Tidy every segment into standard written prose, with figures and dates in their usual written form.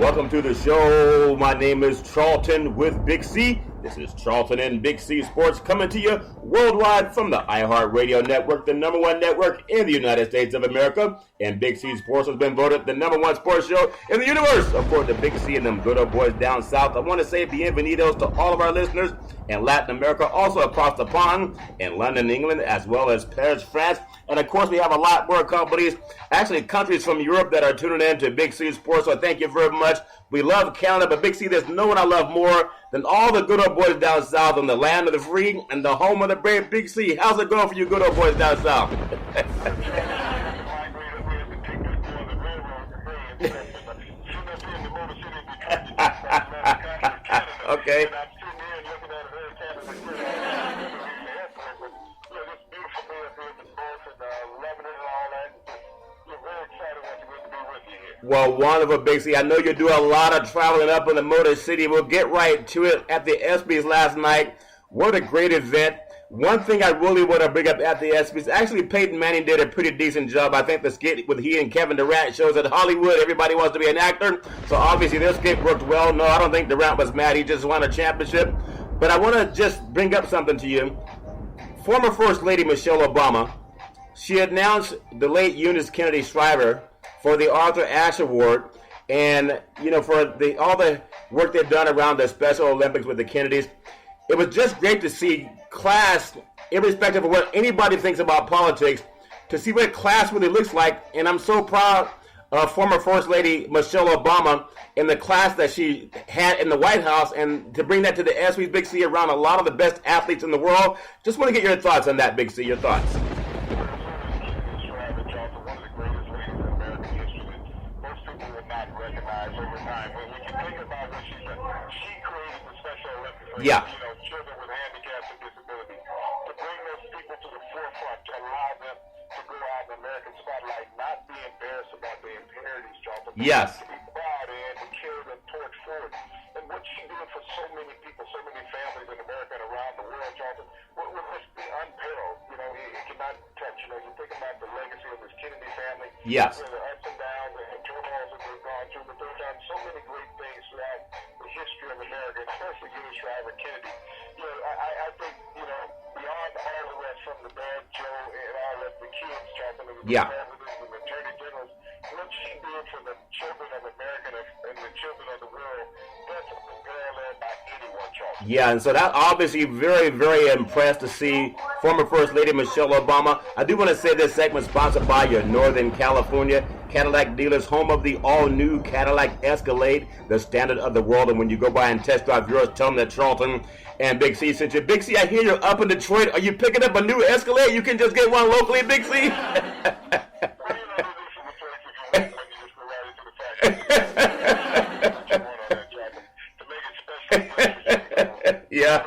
Welcome to the show. My name is Charlton with Big C. This is Charlton and Big C Sports coming to you worldwide from the iHeartRadio network, the number one network in the United States of America. And Big C Sports has been voted the number one sports show in the universe, according to Big C and them good old boys down south. I want to say bienvenidos to all of our listeners in Latin America, also across the pond in London, England, as well as Paris, France. And of course, we have a lot more companies, actually countries from Europe that are tuning in to Big C Sports. So thank you very much. We love Canada, but Big C, there's no one I love more than all the good old boys down south in the land of the free and the home of the brave. Big C, how's it going for you good old boys down south? Okay. Well, wonderful, Big C. I know you do a lot of traveling up in the Motor City. We'll get right to it. At the Espy'S last night, what a great event. One thing I really want to bring up at the Espy'S, actually Peyton Manning did a pretty decent job. I think the skit with he and Kevin Durant shows that Hollywood, everybody wants to be an actor. So obviously this skit worked well. No, I don't think Durant was mad. He just won a championship. But I want to just bring up something to you. Former First Lady Michelle Obama, she announced the late Eunice Kennedy Shriver for the Arthur Ashe Award, and for all the work they've done around the Special Olympics with the Kennedys. It was just great to see class, irrespective of what anybody thinks about politics, to see what class really looks like. And I'm so proud of former First Lady Michelle Obama in the class that she had in the White House, and to bring that to the Espy'S, Big C, around a lot of the best athletes in the world. Just want to get your thoughts on that, Big C, your thoughts. Yeah. Children with handicaps and disabilities. To bring those people to the forefront, to allow them to go out in the American spotlight, not be embarrassed about their imparities, Charlton. Yes. To be proud and to carry the torch forward. And what she did for so many people, so many families in America and around the world, Charlton, will just be unparalleled. It cannot touch. You think about the legacy of this Kennedy family. Yes. The ups and downs and turmoils that they've gone through, but they've done so many great things throughout the history of America, especially Eunice Shriver Kennedy. I think, beyond all the rest from the bad Joe and all of the kids, Charlton, and the presidents and the attorney generals, what she did for the children of America and the children of the world, that's unparalleled by anyone, Charlton. Yeah, and so that obviously very, very impressed to see former First Lady Michelle Obama. I do want to say this segment sponsored by your Northern California Cadillac dealers, home of the all-new Cadillac Escalade, the standard of the world. And when you go by and test drive yours, tell them that Charlton and Big C sent you. Big C, I hear you're up in Detroit. Are you picking up a new Escalade? You can just get one locally, Big C? Yeah.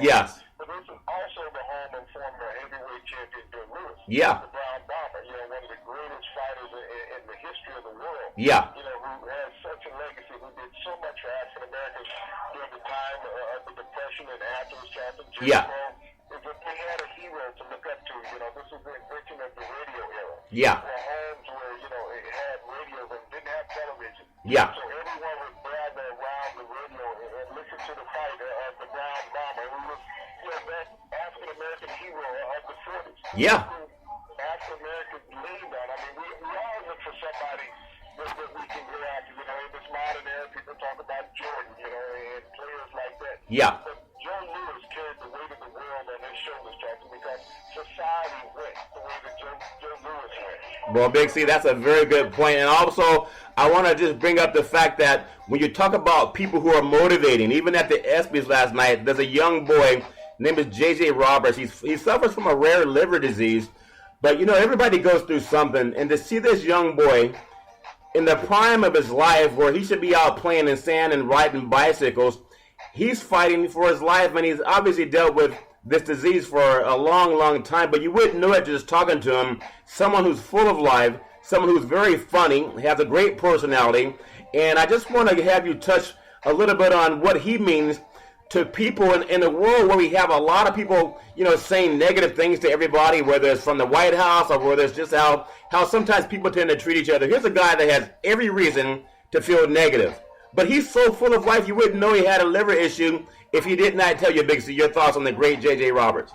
Yes. But this is also the home of former heavyweight champion Bill Lewis. Yeah. The Brown Bomber, one of the greatest fighters in the history of the world. Yeah. Who has such a legacy, who did so much for African Americans during the time of the Depression and afterwards, Charlton. Yeah. They had a hero to look up to. This was the invention of the radio era. Yeah. Where homes where, it had radios and didn't have television. Yeah. So everyone would gather around the radio and listen to the fight of the Brown Bomber, who was that African-American hero of the 40s. Yeah. African-Americans leaned on. I mean, we all look for somebody that we can go after. In this modern era, people talk about Jordan, and players like that. Yeah. But Joe Lewis carried the weight of the world on his shoulders, Charlton, because society went the way that Joe Lewis went. Well, Big C, that's a very good point. And also, I want to just bring up the fact that when you talk about people who are motivating, even at the Espy'S last night, there's a young boy named is J.J. Roberts. He suffers from a rare liver disease. But, everybody goes through something. And to see this young boy in the prime of his life, where he should be out playing in sand and riding bicycles, he's fighting for his life, and he's obviously dealt with this disease for a long, long time, but you wouldn't know it just talking to him. Someone who's full of life, someone who's very funny, has a great personality, and I just want to have you touch a little bit on what he means to people in a world where we have a lot of people, saying negative things to everybody, whether it's from the White House or whether it's just how sometimes people tend to treat each other. Here's a guy that has every reason to feel negative. But he's so full of life, you wouldn't know he had a liver issue if he did not tell you, Big C, your thoughts on the great J.J. Roberts.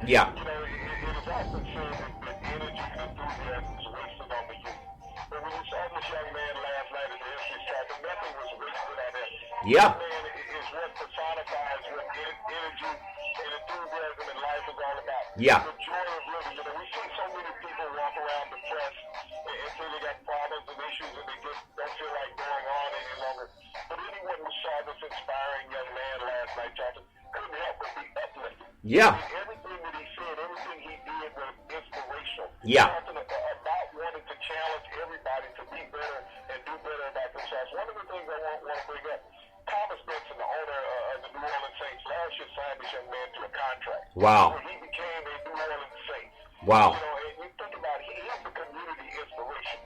Yeah. It is often said that energy and enthusiasm is wasted on the youth. But when you saw this young man last night at the Espy'S track, nothing was wasted on him. Yeah. This man is what personifies what energy and enthusiasm in life is all about. Yeah. The joy of living. We see so many people walk around depressed and say they got problems and issues and they just don't feel like going on any longer. But anyone who saw this inspiring young man last night, Jonathan, couldn't help but be uplifted. Yeah. Everything that he said, everything he did was inspirational. Yeah. Talking about wanting to challenge everybody to be better and do better about themselves. One of the things I want to bring up, Thomas Benson, the owner of the New Orleans Saints, last year signed this young man to a contract. Wow. Where he became a New Orleans Saint. Wow. And you think about it, he is the community inspiration.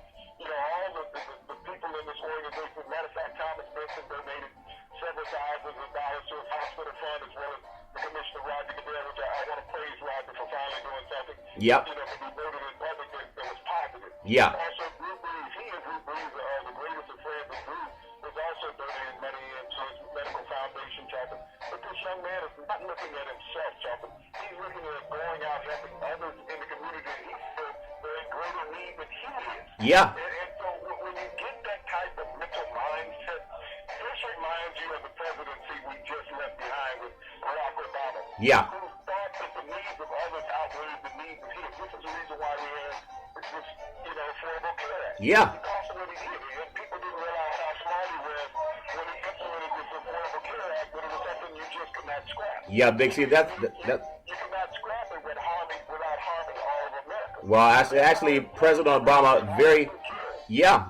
All the people in this organization, matter of fact, Thomas Benson donated several thousands of dollars to his hospital fund, as well as the Commissioner Roger Goodell, which I want to praise Roger for finally doing something. Yep. To be voted in public that was positive. Yeah. Also, Drew Brees, he and Drew Brees, the greatest of friends of Drew, was also donating money into his medical foundation, Jonathan. But this young man is not looking at himself, Jonathan. He's looking at going out helping others in the community that he feels they're in greater need than he is. Yeah. And so when you get that type of mental mindset, this reminds you of the presidency we just left behind with Barack Obama. Yeah. Who thought that the needs of others outweighed the needs of his. This is the reason why we had this, Affordable Care Act. Yeah. Because of what he did. And people didn't realize how smart he was when he implemented this Affordable Care Act, but it was something you just could not scrap. Yeah, Big C, that. You could not scrap it without harming all of America. Well, actually, President Obama,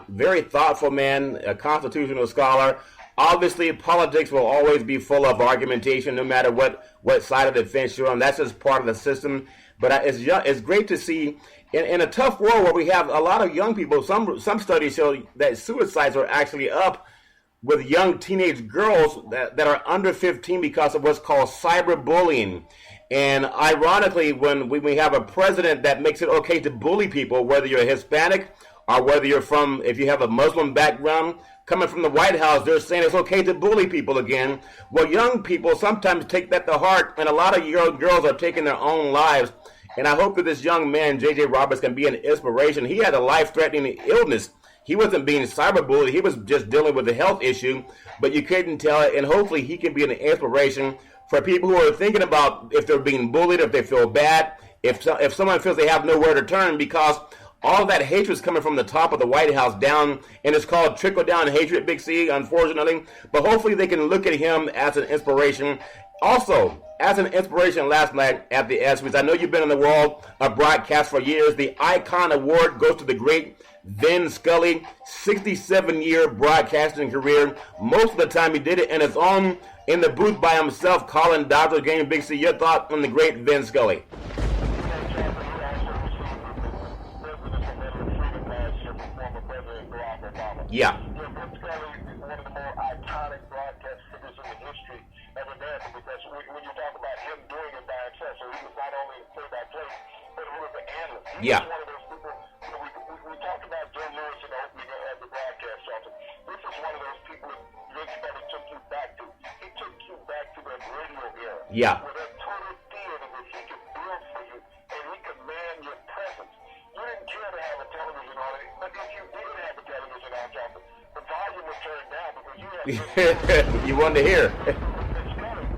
very thoughtful man, a constitutional scholar. Obviously, politics will always be full of argumentation, no matter what side of the fence you're on. That's just part of the system. But it's great to see in a tough world where we have a lot of young people. Some studies show that suicides are actually up with young teenage girls that are under 15 because of what's called cyberbullying. And ironically, when we have a president that makes it okay to bully people, whether you're Hispanic or whether you're if you have a Muslim background, coming from the White House, they're saying it's okay to bully people again. Well, young people sometimes take that to heart, and a lot of young girls are taking their own lives. And I hope that this young man, J.J. Roberts, can be an inspiration. He had a life-threatening illness. He wasn't being cyberbullied. He was just dealing with a health issue, but you couldn't tell it. And hopefully he can be an inspiration for people who are thinking about if they're being bullied, if they feel bad, if someone feels they have nowhere to turn, because all of that hatred is coming from the top of the White House down, and it's called trickle-down hatred, Big C, unfortunately. But hopefully they can look at him as an inspiration. Also, as an inspiration last night at the Espy's, I know you've been in the world of broadcast for years. The Icon Award goes to the great Vin Scully, 67-year broadcasting career. Most of the time he did it in the booth by himself, calling Dodger game. Big C, your thought on the great Vin Scully? Yeah. Vin Scully is one of the more iconic broadcast figures in the history of America, because when you talk about him doing it by himself, so he was not only play-by-play, but he was the analyst. He was one of those people. We talked about Joe Lewis in the opening of the broadcast, Jonathan. This is one of those people that Vin Scully took you back to. He took you back to that radio era. Yeah. With that total theater that he could build for you, and he could command your presence. You didn't care to have a television on it, but if you did have a television on, Jonathan, the volume was turned down because you had you wanted to hear.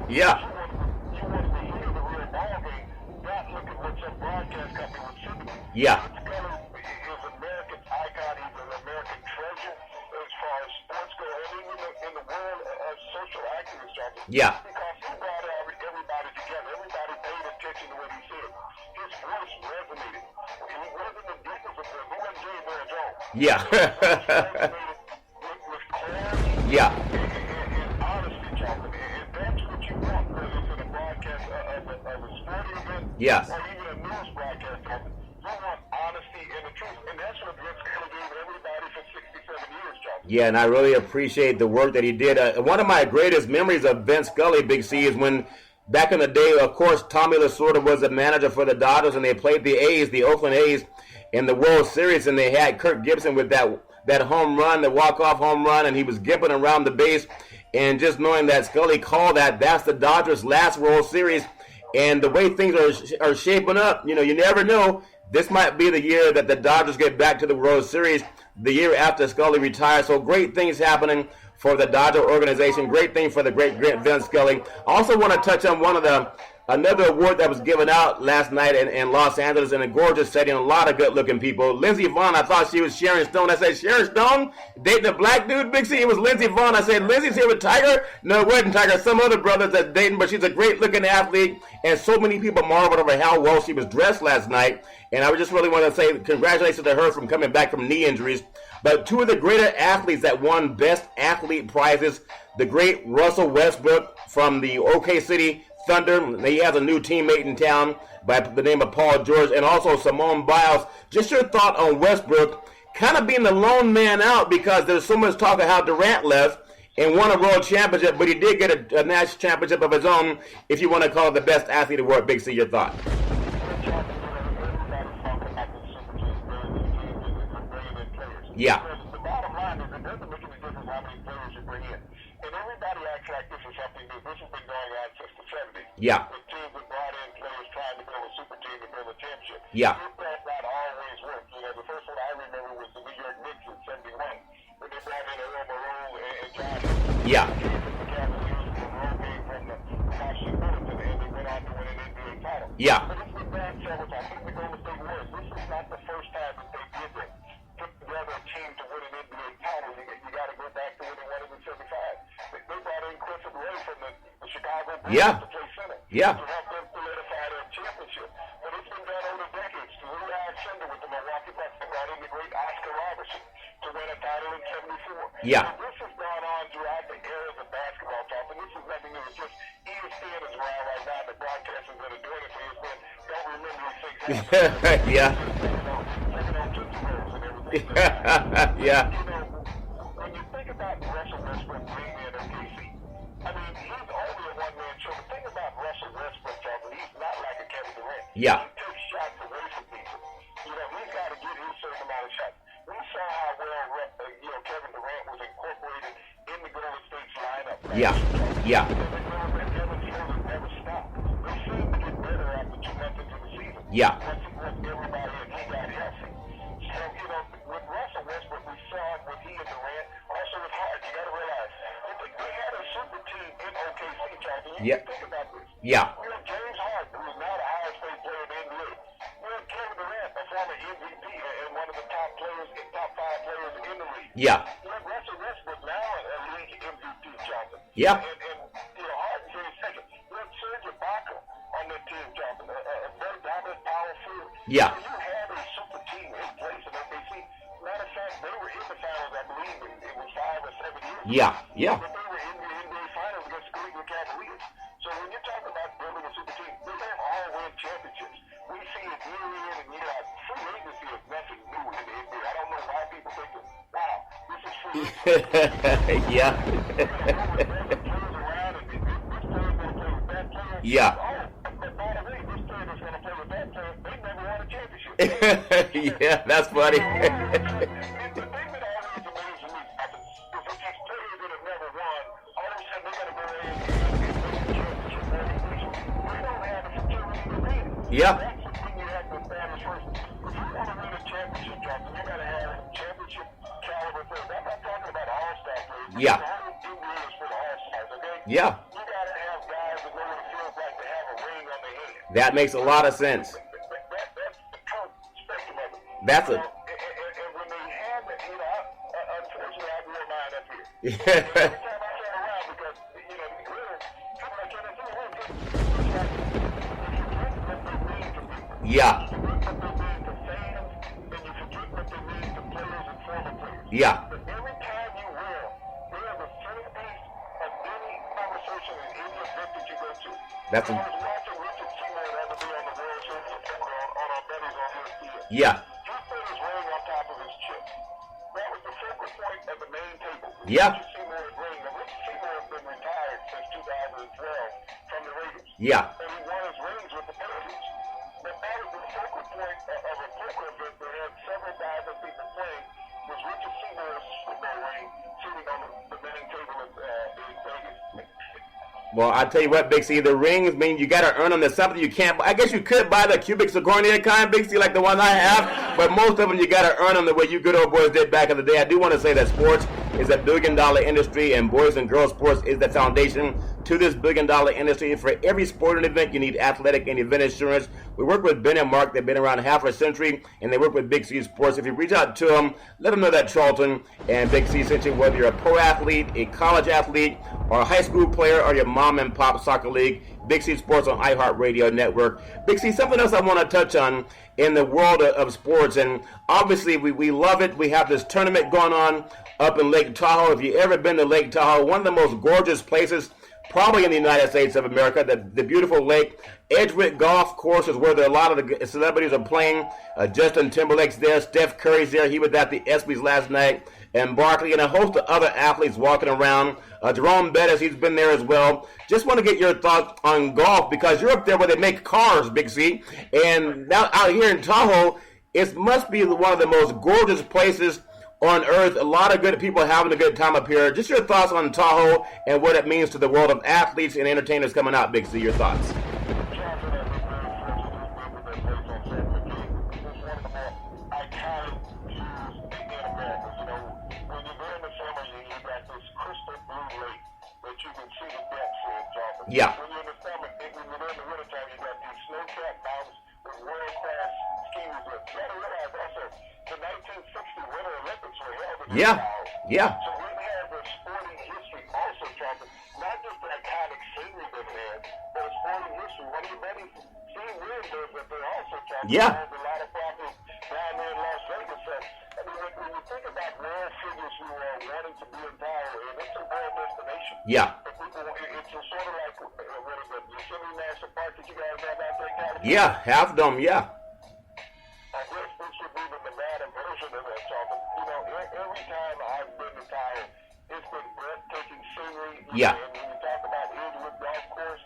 Yeah. You wanted to hear the real ball game, not look at what some broadcast company was sending you. Yeah. Scully is American icon. He's an American treasure as far as sports go, and even in the world of social activists, Jonathan. Yeah. Because he brought everybody together. Everybody paid attention to what he said. His voice resonated. He wasn't the deepest of them. He wasn't Jay Bear Jones. Yeah. with clarity. Yeah. And honesty, Jonathan. And that's what you want, whether it's in a broadcast of a sporting event, Yes. or even a news broadcast, Jonathan. You want honesty and the truth. And that's what Vince Scully gave everybody for 67 years, Jonathan. Yeah, and I really appreciate the work that he did. One of my greatest memories of Vince Scully, Big C, is when back in the day, of course, Tommy Lasorda was the manager for the Dodgers, and they played the A's, the Oakland A's, in the World Series, and they had Kirk Gibson with that home run, the walk-off home run, and he was gimping around the base. And just knowing that Scully called that's the Dodgers' last World Series, and the way things are shaping up, you never know. This might be the year that the Dodgers get back to the World Series, the year after Scully retires. So great things happening for the Dodger organization. Great thing for the great Vince Scully. I also want to touch on another award that was given out last night in Los Angeles in a gorgeous setting. A lot of good-looking people. Lindsey Vonn, I thought she was Sharon Stone. I said, Sharon Stone dating a black dude? Big C, it was Lindsey Vonn. I said, Lindsey's here with Tiger? No, it wasn't Tiger. Some other brothers that's dating, but she's a great-looking athlete. And so many people marveled over how well she was dressed last night. And I just really want to say congratulations to her from coming back from knee injuries. But two of the greater athletes that won Best Athlete prizes, the great Russell Westbrook from the OK City Thunder. He has a new teammate in town by the name of Paul George, and also Simone Biles. Just your thought on Westbrook kind of being the lone man out, because there's so much talk of how Durant left and won a world championship, but he did get a national championship of his own, if you want to call it the best athlete award. Big C, your thought. Yeah. The bottom line is it doesn't make any difference how many players you bring in. And everybody acts like this is something new. This has been going on since the 70s. Yeah. With teams that brought in players trying to build a super team to build a championship. Yeah. That's not always worked. The first one I remember was the New York Knicks in 71, when they brought in Earl Monroe and John. Yeah. The Cavaliers from Monroe came from the Washington Bullets, and they went on to win an NBA title. Yeah. But it's been done several times. I think the Golden State Warriors, this is not the first time that they did this. Put together a team to win an NBA title. You got to go back to when they won it in 75. They brought in Quincy Ray from the Chicago Bulls to play center. Yeah. To help them solidify their championship. But it's been done over decades. Louis Alexander with the Milwaukee Bucks, they brought in the great Oscar Robertson to win a title in 74. Yeah. So this has gone on throughout the eras of basketball talk, and this is nothing new. It's just ESPN is around right now. The broadcasters that are doing it for ESPN don't remember these things happening. Yeah. Yeah. When you think about Russell Westbrook being in OKC, I mean, he's only a one-man show. The thing about Russell Westbrook, Charles, he's not like a Kevin Durant. Yeah. He takes shots away from people. He's got to get his certain amount of shots. We saw how well, Kevin Durant was incorporated in the Golden State's lineup. Right? Yeah. Yeah. And Evan Fournier never stopped. They seemed to get better after 2 months into the season. Yeah. Once everybody and he got healthy. So, with Russell Westbrook, we saw it with he and Durant. Also with Harden, you got to realize, they had a super team in OKC, Charles. And you think about this. Yeah. James Harden, who is now the highest paid player in the NBA. Kevin Durant, a former MVP and one of the top 5 players in the league. Yeah. Russell Westbrook now a league MVP, Jonathan. Yeah. And Harden's in second. Serge Ibaka on that team, Jonathan, a very dominant power forward. Yeah. So you had a super team in place in OKC. Matter of fact, they were in the finals, I believe, it was 5 or 7 years ago. Yeah. Yeah. But they were in the NBA finals against the Cleveland Cavaliers. So when you talk about building a super team, they don't all win championships. We see it year in and year out. Free agency is nothing new in the NBA. I don't know why people think, wow, this is free agency. Yeah. Yeah. But by the way, this player that's going to play with that player, they never won a championship. Yeah, that's funny. The thing that always amazes me is that these players that have never won, all of a sudden they're going to go in and win a championship. They don't have the security to win. Yeah. That's the thing you have to establish first. If you want to win a championship, Johnson, you got to have championship caliber players. I'm not talking about all-star players. Yeah. The whole NBA is for the all-stars, okay? Yeah. You got to have guys that know what it feels like to have a ring on their hand. That makes a lot of sense. That's the true spectrum of it. That's a. And when they have it, unfortunately, I grew mine up here. Yeah. Every time I turn around, because, people like NFL, it's like, you forget what they mean to people. Yeah. You forget what they mean to fans, and you forget what they mean to players and former players. Yeah. But every time you wear, they are the centerpiece of any conversation in any event that you go to. That's I was watching Richard Seymour the other day on the World Championship on our buddies on ESPN. Yeah. He put his ring on top of his chip. That was the focal point of the main table. Yeah. Richard Seymour's ring. Now, Richard Seymour has been retired since 2012 from the Raiders. Yeah. And he won his rings with the Patriots. But that was the focal point of a poker event that had several thousand people playing, was Richard Seymour's football ring sitting on the main table in Vegas. Well, I tell you what, Big C, the rings mean you got to earn them. There's something you can't. I guess you could buy the cubic zirconia kind, Big C, like the one I have, but most of them you got to earn them the way you good old boys did back in the day. I do want to say that sports is a $1 billion industry, and boys and girls sports is the foundation to this $1 billion industry. For every sporting event, you need athletic and event insurance. We work with Ben and Mark. They've been around half a century, and they work with Big C Sports. If you reach out to them, let them know that Charlton and Big C sent you, whether you're a pro athlete, a college athlete, or a high school player, or your mom and pop soccer league. Big C Sports on iHeartRadio network. Big C, something else I want to touch on in the world of sports, and obviously we love it. We have this tournament going on up in Lake Tahoe. If you've ever been to Lake Tahoe, one of the most gorgeous places probably in the United States of America, the beautiful lake. Edgewood Golf Course is where a lot of the celebrities are playing. Justin Timberlake's there. Steph Curry's there. He was at the Espy'S last night. And Barkley and a host of other athletes walking around. Jerome Bettis, he's been there as well. Just want to get your thoughts on golf, because you're up there where they make cars, Big C. And now out here in Tahoe, it must be one of the most gorgeous places on earth. A lot of good people having a good time up here. Just your thoughts on Tahoe and what it means to the world of athletes and entertainers coming out, Big C. Your thoughts. Yeah. When you're in the summer, when you're in the wintertime, you got these snow-capped mountains with world-class ski resorts. You got to realize also, the 1960 Winter Olympics were held in Yeah. Yeah. So we have a sporting history also, Charlton. Not just the iconic scenery that it has, but a sporting history. One of your buddies, Steve Weir, lives up there also, Charlton. Yeah. There's a lot of property down there in Las Vegas. So, I mean, when you think about world figures who are wanting to be in Tahoe, and it's a world destination. Yeah. It's sort of like, what is it, Yosemite National Park that you guys have out there, California? Yeah, Half Dome, yeah. I guess this would be the Nevada version of that, Charlton. You know, every time I've been to Tahoe, it's been breathtaking scenery. Yeah. And when you talk about Edgewood Golf Course,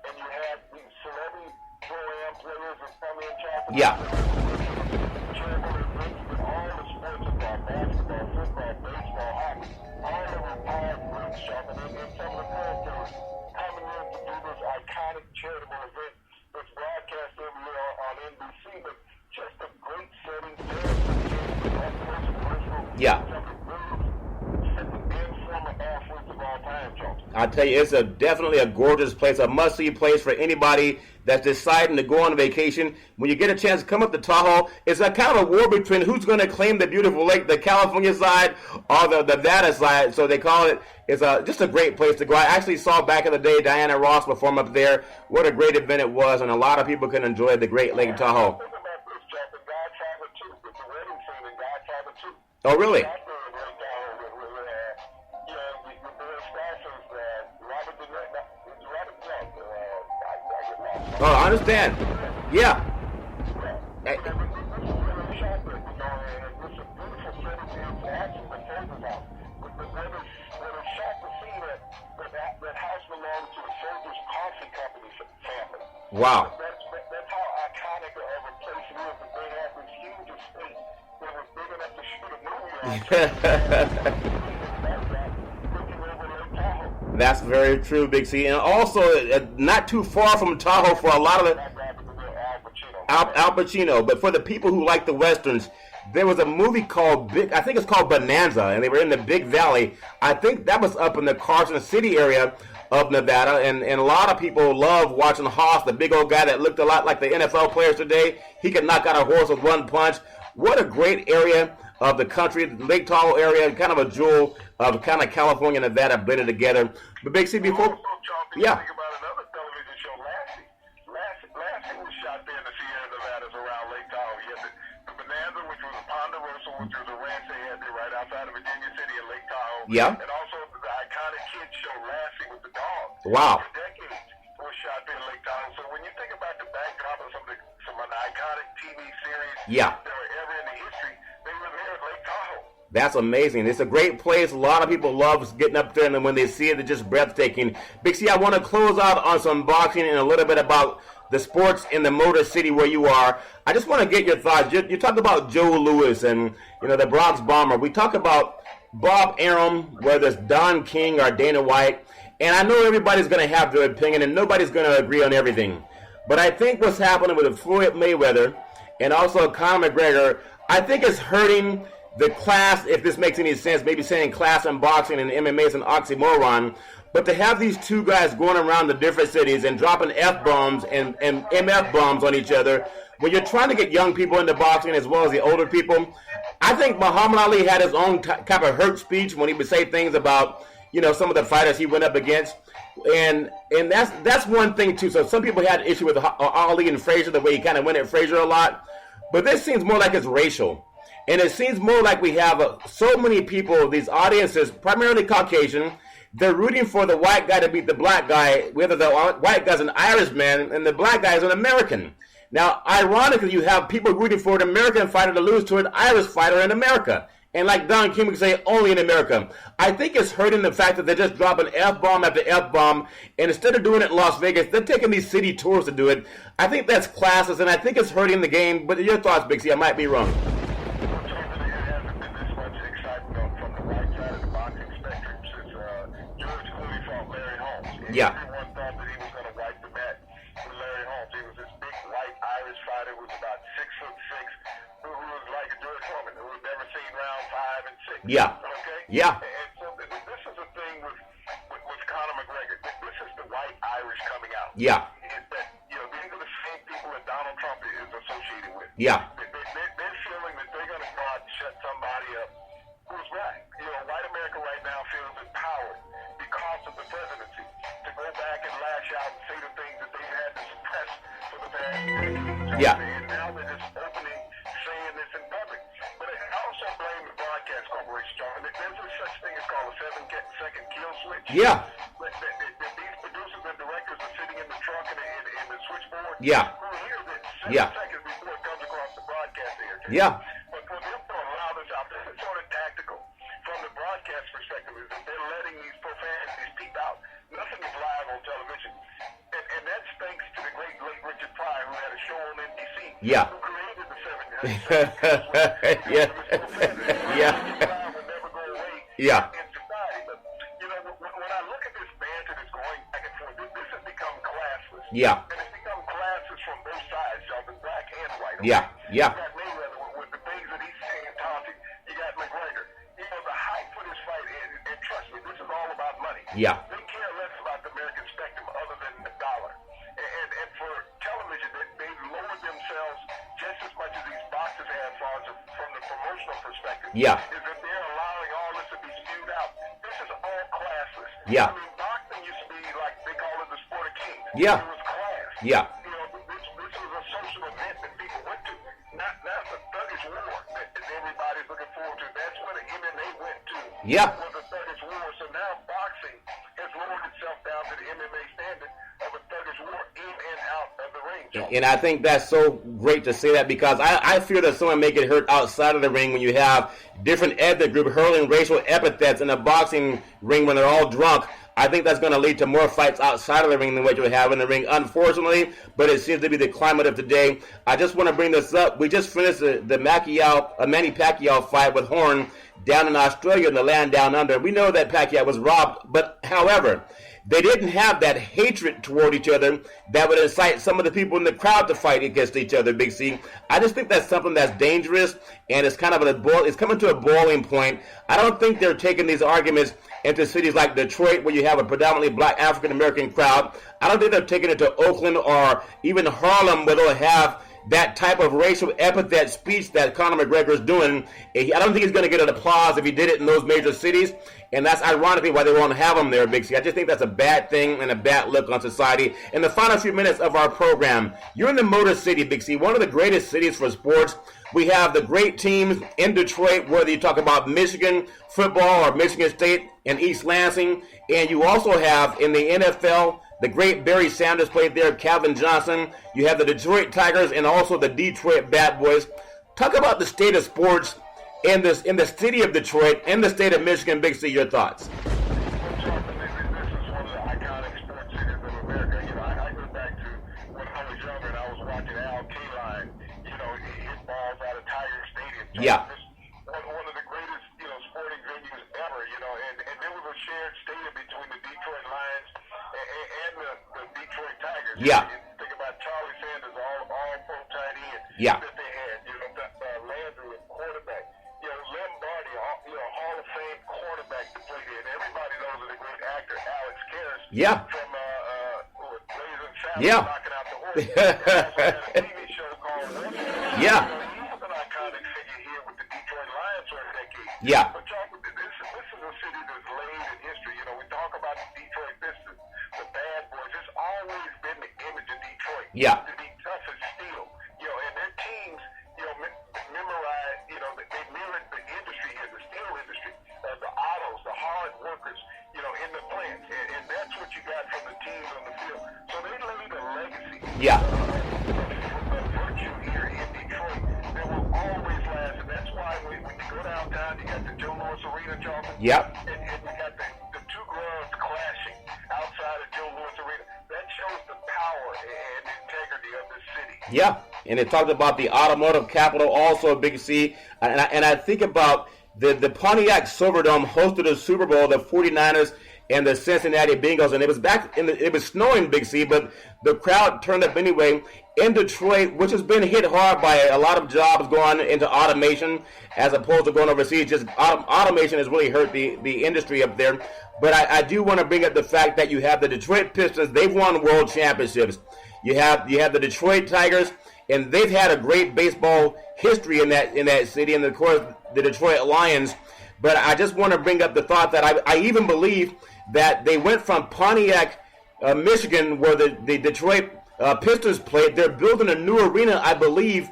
and you have these celebrity pro-am players that come in, Charlton. Yeah. Chairman and Vince, and all the sports involved, basketball, football, baseball, hockey, all of them are groups, Charlton, and some of the characters coming in to do this iconic charitable event that's broadcast every year on NBC, but just a great setting there. Yeah. I tell you, it's definitely a gorgeous place, a must-see place for anybody that's deciding to go on vacation. When you get a chance to come up to Tahoe, it's a kind of a war between who's going to claim the beautiful lake, the California side or the Nevada side. So they call it. It's just a great place to go. I actually saw back in the day Diana Ross perform up there. What a great event it was, and a lot of people can enjoy the great Lake Tahoe. Oh, really? Oh, I understand. Yeah. Wow. That's how iconic of a place it is, that they have this huge estate that was big enough to shoot a movie on. That's very true, Big C. And also, not too far from Tahoe for a lot of the Al Pacino. But for the people who like the Westerns, there was a movie called I think it's called Bonanza, and they were in the Big Valley. I think that was up in the Carson City area of Nevada, and a lot of people love watching Hoss, the big old guy that looked a lot like the NFL players today. He could knock out a horse with one punch. What a great area of the country, Lake Tahoe area, kind of a jewel of kind of California and Nevada blended together. But Big C, before... Yeah. Think about another television show, Lassie. Lassie was shot there in the Sierra Nevadas around Lake Tahoe. You had the Bonanza, which was a Ponderosa, which was a ranch they had there right outside of Virginia City in Lake Tahoe. Yeah. And also the iconic kids show, Lassie with the dog. Wow. For decades was shot there in Lake Tahoe. So when you think about the backdrop of some iconic TV series that were ever in the history, they were there in Lake Tahoe. That's amazing. It's a great place. A lot of people love getting up there, and when they see it, it's just breathtaking. Big C, I want to close out on some boxing and a little bit about the sports in the Motor City where you are. I just want to get your thoughts. You talk about Joe Louis and the Bronx Bomber. We talk about Bob Arum, whether it's Don King or Dana White. And I know everybody's going to have their opinion, and nobody's going to agree on everything. But I think what's happening with Floyd Mayweather and also Conor McGregor, I think it's hurting the class, if this makes any sense. Maybe saying class in boxing and MMA is an oxymoron. But to have these two guys going around the different cities and dropping F-bombs and MF bombs on each other, when you're trying to get young people into boxing as well as the older people, I think Muhammad Ali had his own type of hurt speech when he would say things about, some of the fighters he went up against. And that's one thing, too. So some people had an issue with Ali and Frazier, the way he kind of went at Frazier a lot. But this seems more like it's racial. And it seems more like we have so many people, these audiences, primarily Caucasian, they're rooting for the white guy to beat the black guy, whether the white guy's an Irishman and the black guy is an American. Now, ironically, you have people rooting for an American fighter to lose to an Irish fighter in America. And like Don King would say, only in America. I think it's hurting the fact that they're just dropping F-bomb after F-bomb. And instead of doing it in Las Vegas, they're taking these city tours to do it. I think that's classist, and I think it's hurting the game. But your thoughts, Big C? I might be wrong. Yeah. Everyone thought that he was going to wipe the mat with Larry Holmes. He was this big white Irish fighter who was about 6'6", who was like a George Foreman, who had never seen round 5 and 6. Yeah. Okay. Yeah. And so this is the thing with Conor McGregor. This is the white Irish coming out. Yeah. Is that these are the same people that Donald Trump is associated with. Yeah. They're feeling that they're going to go out and shut somebody up who's black. White America right now feels empowered because of the presidency to go back and lash out and say the things that they've had to suppress for the past decades. Yeah. And now they're just opening, saying this in public. But I also blame the broadcast corporation, John. There's a such thing as called a 7-second kill switch. Yeah. These producers and directors are sitting in the truck and in the switchboard. Yeah. Who hear this 7 Yeah. seconds before it comes across the broadcast air. Yeah. But for them to allow this out, this is sort of tactical. From the broadcast perspective, is that they're letting these profanities peep out. Nothing is live on television. And that's thanks to the great late Richard Pryor, who had a show on NBC. Yeah. Who created the 7 Yeah. Yeah. Will never go away Yeah. in society. But, when I look at this banter that's going back and forth, this has become classless. Yeah. And it's become classless from both sides, Jonathan, black and white. Okay? Yeah. Yeah. You got Mayweather with the things that he's saying and taunting. You got McGregor. The hype for this fight, and trust me, this is all about money. Yeah. They care less about the American spectrum other than the dollar. And for television, they've lowered themselves just as much as these boxers have from the promotional perspective. Yeah. Is that they're allowing all this to be spewed out. This is all classless. Yeah. I mean, boxing used to be like, they call it the sport of kings. Yeah. It was class. Yeah. This was a social event that people went to. Not the thuggish war that everybody's looking forward to. That's where the MMA went to. Yeah. Was the thuggish war. So now boxing has lowered itself down to the MMA standard of a thuggish war in and out of the ring. And I think that's so great to say that, because I fear that someone may get hurt outside of the ring when you have different ethnic groups hurling racial epithets in a boxing ring when they're all drunk. I think that's going to lead to more fights outside of the ring than what you have in the ring, unfortunately, but it seems to be the climate of today. I just want to bring this up. We just finished the Manny Pacquiao fight with Horn down in Australia in the land down under. We know that Pacquiao was robbed, but however, they didn't have that hatred toward each other that would incite some of the people in the crowd to fight against each other, Big C. I just think that's something that's dangerous, and it's kind of it's coming to a boiling point. I don't think they're taking these arguments into cities like Detroit, where you have a predominantly black African-American crowd. I don't think they're taking it to Oakland or even Harlem, where they'll have that type of racial epithet speech that Conor McGregor is doing. I don't think he's going to get an applause if he did it in those major cities, and that's ironically why they won't have him there, Big C. I just think that's a bad thing and a bad look on society. In the final few minutes of our program, you're in the Motor City, Big C, one of the greatest cities for sports. We have the great teams in Detroit, whether you talk about Michigan football or Michigan State and East Lansing, and you also have in the NFL the great Barry Sanders played there, Calvin Johnson. You have the Detroit Tigers and also the Detroit Bad Boys. Talk about the state of sports in the city of Detroit, in the state of Michigan. Big C, your thoughts? Yeah. One of the greatest, sporting venues ever, and there was a shared stadium between the Detroit Lions and the Detroit Tigers. Yeah. You think about Charlie Sanders, all pro tight end Yeah. that they had, Landry, quarterback, Lombardi, Hall of Fame quarterback to play there. And everybody knows the great actor Alex Karras Yeah. from Blazing Saddles, Yeah. Knocking Out the Horse. He also had a TV show called Yeah. He was an iconic figure here with the Detroit Lions for a decade. Yeah. But this is a city that's laid in history. We talk about the Detroit Pistons, the bad boys. It's always been the image of Detroit. Yeah. To be tough as steel. And their teams, memorize, they mirrored the industry here, the steel industry, the autos, the hard workers, in the plants. And that's what you got from the teams on the field. So they laid a legacy. Yeah. Of virtue here in Detroit that will always last. And that's why when you go downtown, you got the Joe Louis Arena, Charlton. Yep. And you got the two grounds clashing outside of Joe Louis Arena. That shows the power and integrity of the city. Yeah, and it talked about the automotive capital, also Big C. And I think about the Pontiac Silverdome hosted a Super Bowl, the 49ers and the Cincinnati Bengals, and it was it was snowing, Big C, but the crowd turned up anyway. In Detroit, which has been hit hard by a lot of jobs going into automation as opposed to going overseas, just automation has really hurt the industry up there. But I do want to bring up the fact that you have the Detroit Pistons. They've won world championships. You have the Detroit Tigers, and they've had a great baseball history in that city, and of course the Detroit Lions. But I just want to bring up the thought that I even believe that they went from Pontiac, Michigan, where the Detroit Pistons played. They're building a new arena, I believe,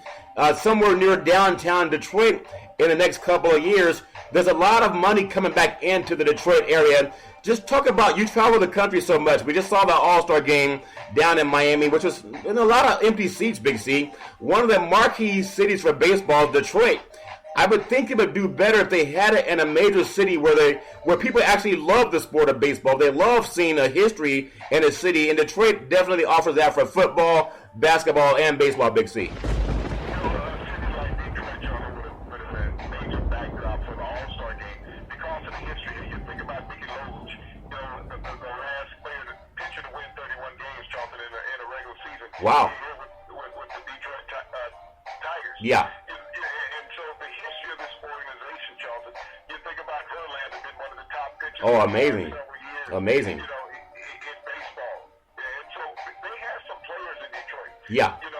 somewhere near downtown Detroit in the next couple of years. There's a lot of money coming back into the Detroit area. Just talk about, you travel the country so much. We just saw the All-Star game down in Miami, which was in a lot of empty seats, Big C. One of the marquee cities for baseball is Detroit. I would think it would do better if they had it in a major city where people actually love the sport of baseball. They love seeing a history in a city, and Detroit definitely offers that for football, basketball, and baseball, Big C. Wow. With the Detroit Tigers. Yeah. And so the history of this organization, Charlton, you think about Verlander, been one of the top pitchers. Oh, amazing. Amazing. In baseball. And so they have some players in Detroit. Yeah. Jim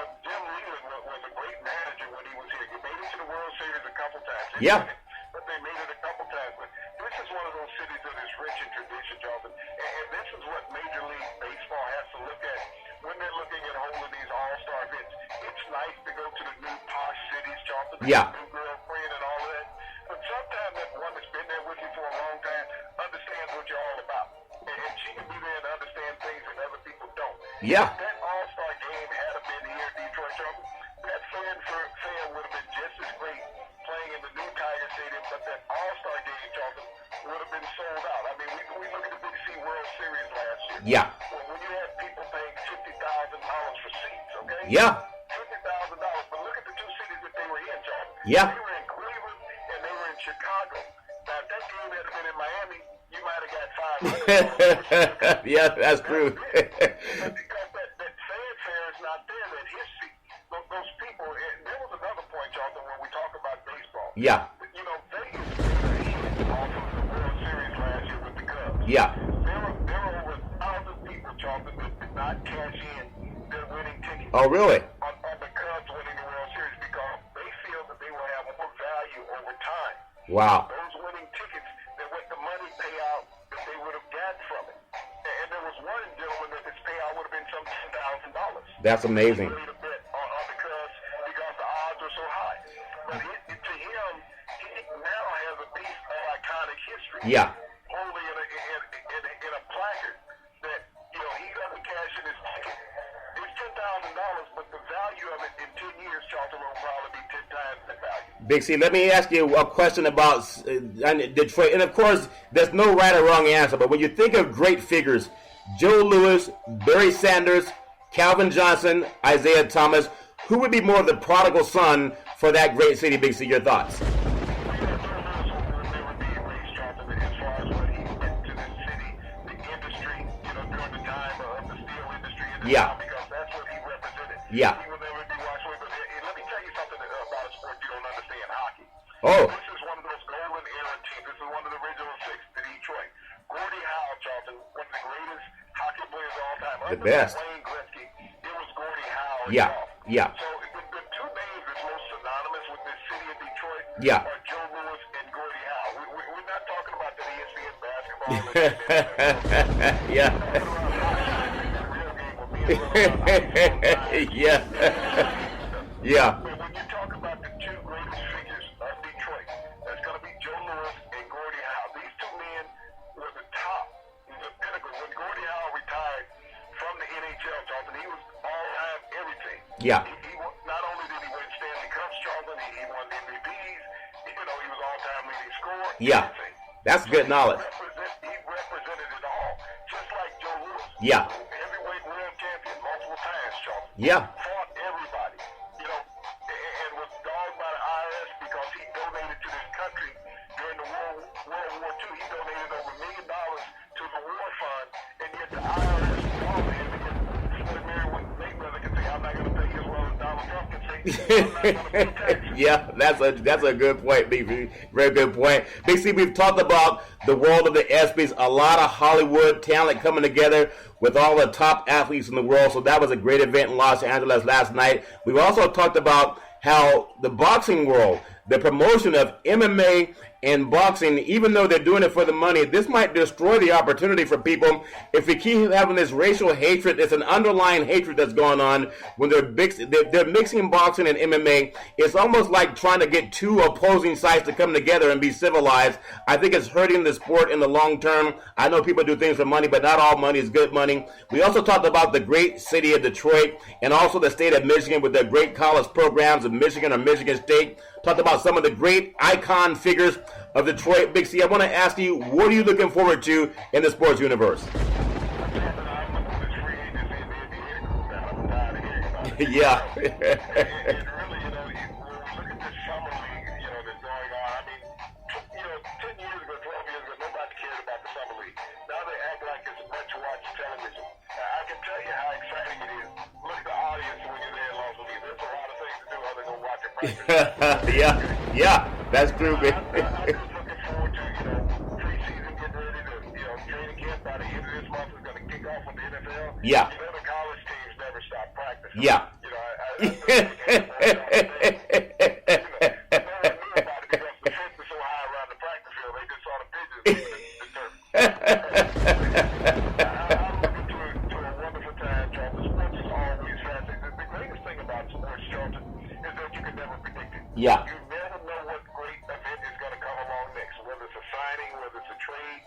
Leland was a great manager when he was here. He made it to the World Series a couple times. Yeah. But they made it a couple times. But this is one of those cities that is rich in tradition, Charlton. And this is what Major League Baseball has to look at when they're looking at holding these all-star events. It's nice to go to the new posh cities, Charlton, Yeah. new girlfriend and all of that. But sometimes that one that's been there with you for a long time understands what you're all about. And she can be there to understand things that other people don't. Yeah. If that all-star game had been here in Detroit, Charlton, that fan would have been just as great playing in the new Tiger Stadium, but that all-star game, Charlton, would have been sold out. I mean, we look at the Big C World Series last year. Yeah. Well, when you had people paying $50,000 for seats, okay? Yeah. $50,000. But look at the two cities that they were in, Charlton. Yeah. They were in Cleveland and they were in Chicago. Now, if that game had been in Miami, you might have got $500. Yeah, that's true. But because that fanfare is not there, that history, those people, and there was another point, Charlton, when we talk about baseball. Yeah. Vegas made a hit off of the World Series last year with the Cubs. Yeah. There were over 1,000 people, Charlton, that did not cash in their winning tickets. Oh, really? On the Cubs winning the World Series because they feel that they will have more value over time. Wow. Those winning tickets, that what the money payout that they would have got from it. And there was one gentleman that his payout would have been some $10,000. That's amazing. He made a bet on the Cubs because the odds are so high. But to him, he now has a piece of iconic history. Yeah. Holding in a placard that, he doesn't cash in his ticket. It's $10,000, but the value of it in 10 years, Charlton, will probably be 10 times management value. Big C, let me ask you a question about Detroit. And, of course, there's no right or wrong answer. But when you think of great figures, Joe Louis, Barry Sanders, Calvin Johnson, Isaiah Thomas, who would be more of the prodigal son for that great city, Big C? Your thoughts? Yeah. Because that's what he represented. Yeah. He will never be washed away. But let me tell you something about a sport you don't understand, hockey. Oh. This is one of those golden era teams. This is one of the original six to Detroit. Gordie Howe, Charlton, one of the greatest hockey players of all time. The best. Wayne Gretzky, it was Gordie Howe. Yeah. Yeah. So the two names that's most synonymous with this city of Detroit are Joe Louis and Gordie Howe. We're not talking about the Espy'S basketball. Yeah. Yeah. Yeah. But when you talk about the two greatest figures of Detroit, that's going to be Joe Louis and Gordie Howe. These two men were the top, the pinnacle. When Gordie Howe retired from the NHL, Charlton, he was all-time everything. Yeah. He not only did he win Stanley Cups, Charlton, he won MVPs. He was all-time leading scorer. Yeah. Everything. That's good knowledge. He represented it all, just like Joe Louis. Yeah. Heavyweight world champion multiple times, Charlton. Yeah. Fought everybody, and was dogged by the IRS because he donated to this country during the World War II. He donated over $1 million to the war fund, and yet the IRS called him and Floyd Mayweather can say, "I'm not going to pay you as well as Donald Trump can say, I'm not going to pay taxes." Yeah, that's a good point, Big C. Very good point. Big C, we've talked about the world of the Espy's, a lot of Hollywood talent coming together with all the top athletes in the world. So that was a great event in Los Angeles last night. We've also talked about how the boxing world, the promotion of MMA and boxing, even though they're doing it for the money, this might destroy the opportunity for people if we keep having this racial hatred. It's an underlying hatred that's going on when they're mixing boxing and MMA. It's almost like trying to get two opposing sides to come together and be civilized. I think it's hurting the sport in the long term. I know people do things for money, but not all money is good money. We also talked about the great city of Detroit and also the state of Michigan with their great college programs of Michigan or Michigan State. Talked about some of the great icon figures of Detroit. Big C, I want to ask you, what are you looking forward to in the sports universe? Yeah. And really, when we look at this summer league, that's going on, I mean, 10 years ago, 12 years ago, nobody cared about the summer league. Now they act like it's much-watch television. I can tell you how exciting it is. Look at the audience when you're there in Las Vegas. There's a lot of things to do other than watch a practice. Yeah, that's true, man. I'm just looking forward to, preseason getting ready to, training camp by the end of this month is going to kick off with the NFL. Yeah. The college teams never stop practicing. Yeah. I never knew about it because the fence is so high around the practice field. They just saw the pigeons moving the turf. I'm looking to a wonderful time, Charlton. Sports is always fascinating. The greatest thing about sports, Charlton, is that you can never predict it. Yeah. You never know what great event is going to come along next, whether it's a signing, whether it's a trade.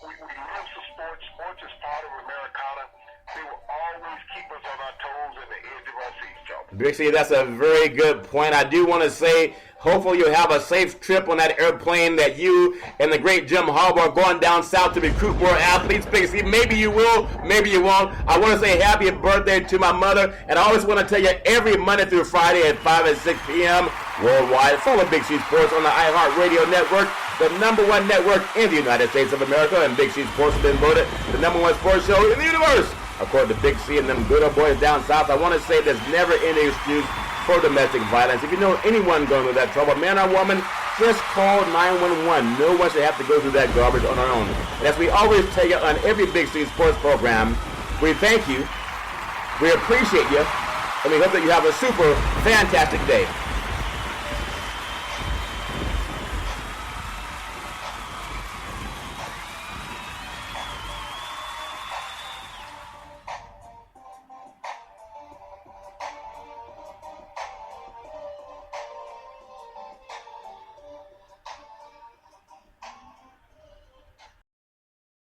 We live for sports. Sports is part of Americana. They will always keep us on our toes and the edge of our seats, Charlton. Big C, that's a very good point. I do want to say, hopefully you'll have a safe trip on that airplane that you and the great Jim Harbaugh are going down south to recruit more athletes. Big C, maybe you will, maybe you won't. I want to say happy birthday to my mother, and I always want to tell you every Monday through Friday at 5 and 6 p.m. worldwide. Follow Big C Sports on the iHeartRadio network, the #1 network in the United States of America, and Big C Sports has been voted the #1 sports show in the universe. According to Big C and them good old boys down south, I want to say there's never any excuse for domestic violence. If you know anyone going through that trouble, man or woman, just call 911. No one should have to go through that garbage on our own. And as we always tell you on every Big C Sports program, we thank you, we appreciate you, and we hope that you have a super fantastic day.